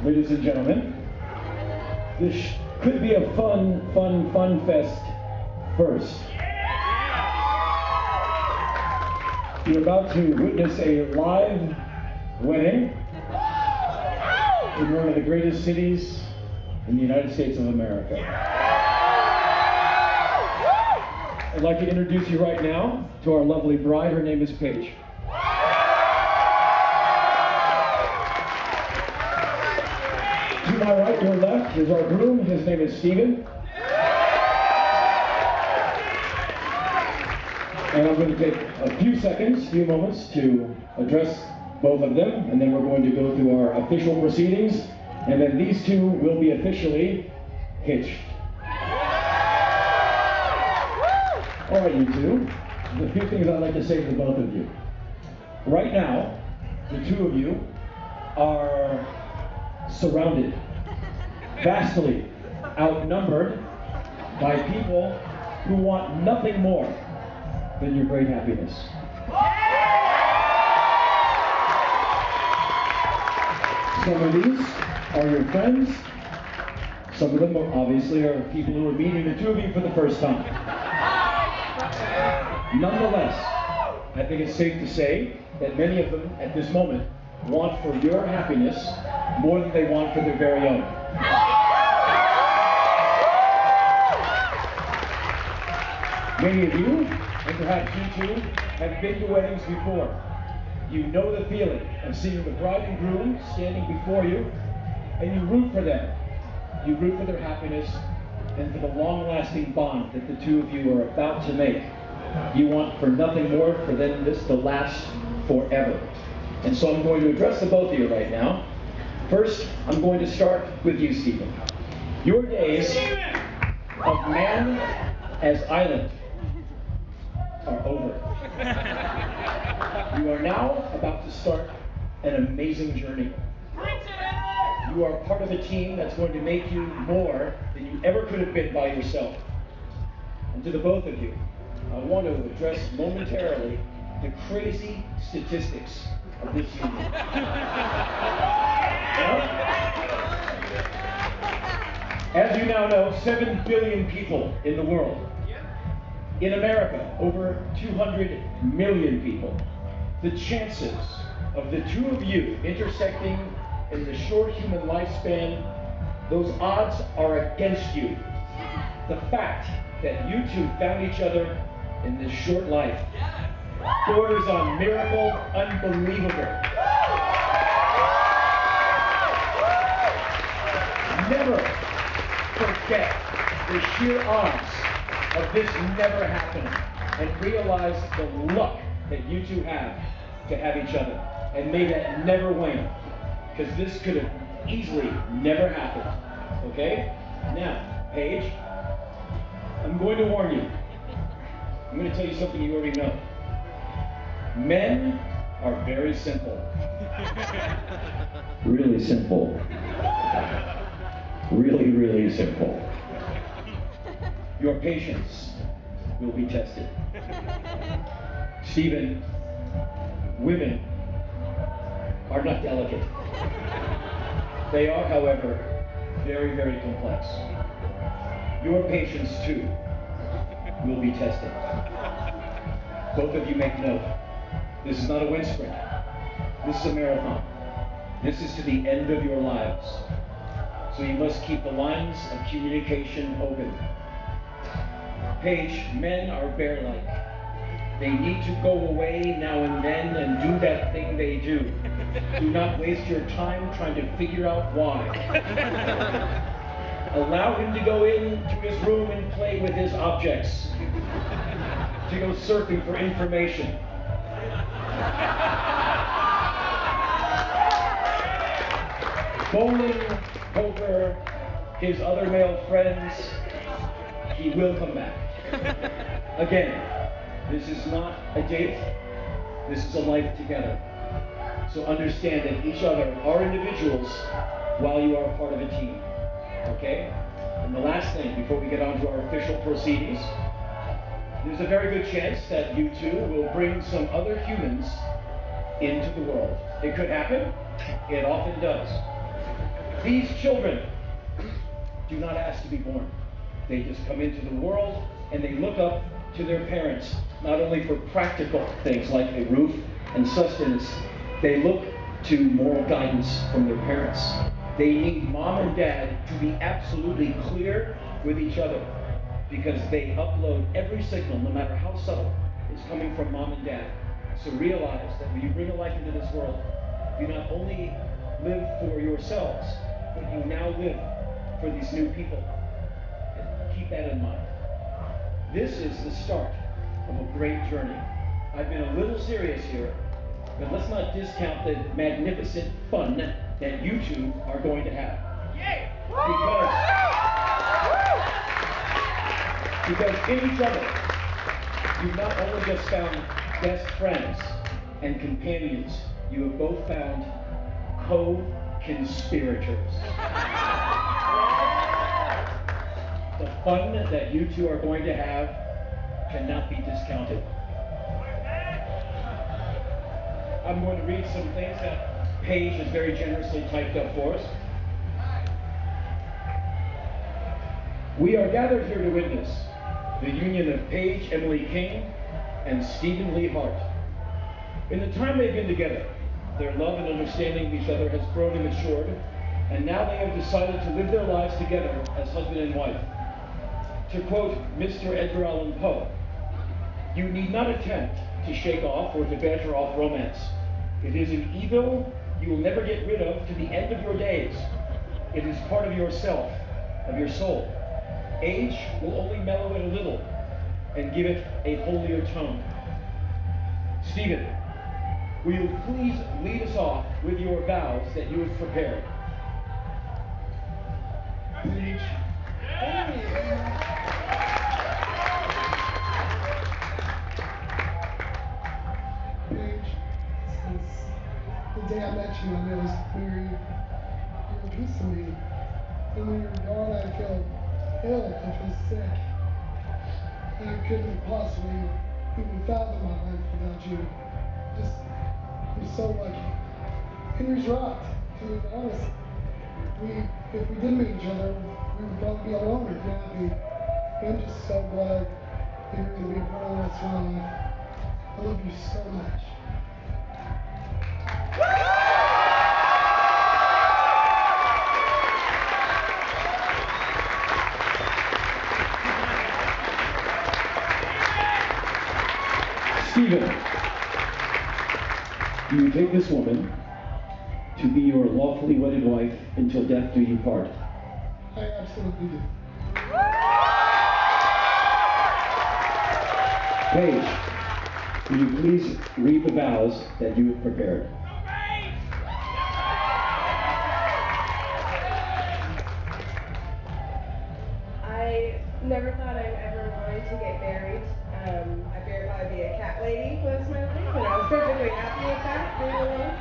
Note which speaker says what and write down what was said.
Speaker 1: ladies and gentlemen. This could be a fun fest first. You're about to witness a live wedding in one of the greatest cities in the United States of America. I'd like to introduce you right now to our lovely bride. Her name is Paige. To my right, your left, is our groom. His name is Stephen. And I'm going to take a few moments to address both of them, and then we're going to go through our official proceedings, and then these two will be officially hitched. All right, you two, there's a few things I'd like to say to both of you. Right now, the two of you are surrounded, vastly outnumbered by people who want nothing more than your great happiness. Some of these are your friends. Some of them obviously are people who are meeting the two of you for the first time. Nonetheless, I think it's safe to say that many of them at this moment want for your happiness more than they want for their very own. Many of you, and perhaps you too, have been to weddings before. You know the feeling of seeing the bride and groom standing before you, and you root for them. You root for their happiness and for the long-lasting bond that the two of you are about to make. You want for nothing more for them this to last forever. And so I'm going to address the both of you right now. First, I'm going to start with you, Stephen. Your days of man as island are over. You are now about to start an amazing journey. You are part of a team that's going to make you more than you ever could have been by yourself. And to the both of you, I want to address momentarily the crazy statistics of this union. As you now know, 7 billion people in the world. In America, over 200 million people. The chances of the two of you intersecting in the short human lifespan, those odds are against you. The fact that you two found each other in this short life borders on miracle, unbelievable. Never forget the sheer odds of this never happening, and realize the luck that you two have to have each other, and may that never wane, because this could have easily never happened. Okay? Now, Paige, I'm going to warn you. I'm going to tell you something you already know. Men are very simple. Really simple. Really simple. Your patience will be tested. Stephen, women are not delicate. They are, however, very complex. Your patience, too, will be tested. Both of you make note. This is not a wind sprint. This is a marathon. This is to the end of your lives. So you must keep the lines of communication open. Paige, men are bear-like. They need to go away now and then and do that thing they do. Do not waste your time trying to figure out why. Allow him to go into his room and play with his objects. To go surfing for information. Bowling, poker, his other male friends, he will come back. Again, this is not a date, this is a life together. So understand that each other are individuals while you are part of a team, okay? And the last thing, before we get on to our official proceedings, there's a very good chance that you two will bring some other humans into the world. It could happen, it often does. These children do not ask to be born. They just come into the world and they look up to their parents, not only for practical things like a roof and sustenance, they look to moral guidance from their parents. They need mom and dad to be absolutely clear with each other because they upload every signal, no matter how subtle, is coming from mom and dad. So realize that when you bring a life into this world, you not only live for yourselves, but you now live for these new people. And keep that in mind. This is the start of a great journey. I've been a little serious here, but let's not discount the magnificent fun that you two are going to have. Because in each other, you've not only just found best friends and companions, you have both found co-conspirators. The fun that you two are going to have cannot be discounted. I'm going to read some things that Paige has very generously typed up for us. We are gathered here to witness the union of Paige Emily King and Stephen Lee Hart. In the time they've been together, their love and understanding of each other has grown and matured, and now they have decided to live their lives together as husband and wife. To quote Mr. Edgar Allan Poe, "You need not attempt to shake off or to badger off romance. It is an evil you will never get rid of to the end of your days. It is part of yourself, of your soul. Age will only mellow it a little and give it a holier tone." Stephen, will you please lead us off with your vows that you have prepared?
Speaker 2: Paige. Paige, since the day I met you, I knew I was very, you're a piece of me. And when you're gone, I feel ill, I feel sick. And I couldn't possibly even fathom my life without you. I'm so lucky. Henry's right, to be honest. If we didn't meet each other, we would probably be alone and happy. And I'm just so glad that you're going to be a part of the rest of my life. I love you so much.
Speaker 1: Stephen, do you take this woman to be your lawfully wedded wife until death do you part?
Speaker 2: I absolutely do.
Speaker 1: Paige, will you please read the vows that you have prepared?
Speaker 3: I never thought I'd ever wanted to get married. I figured I'd probably be a cat lady most of my life, and I was perfectly happy with that, being alone.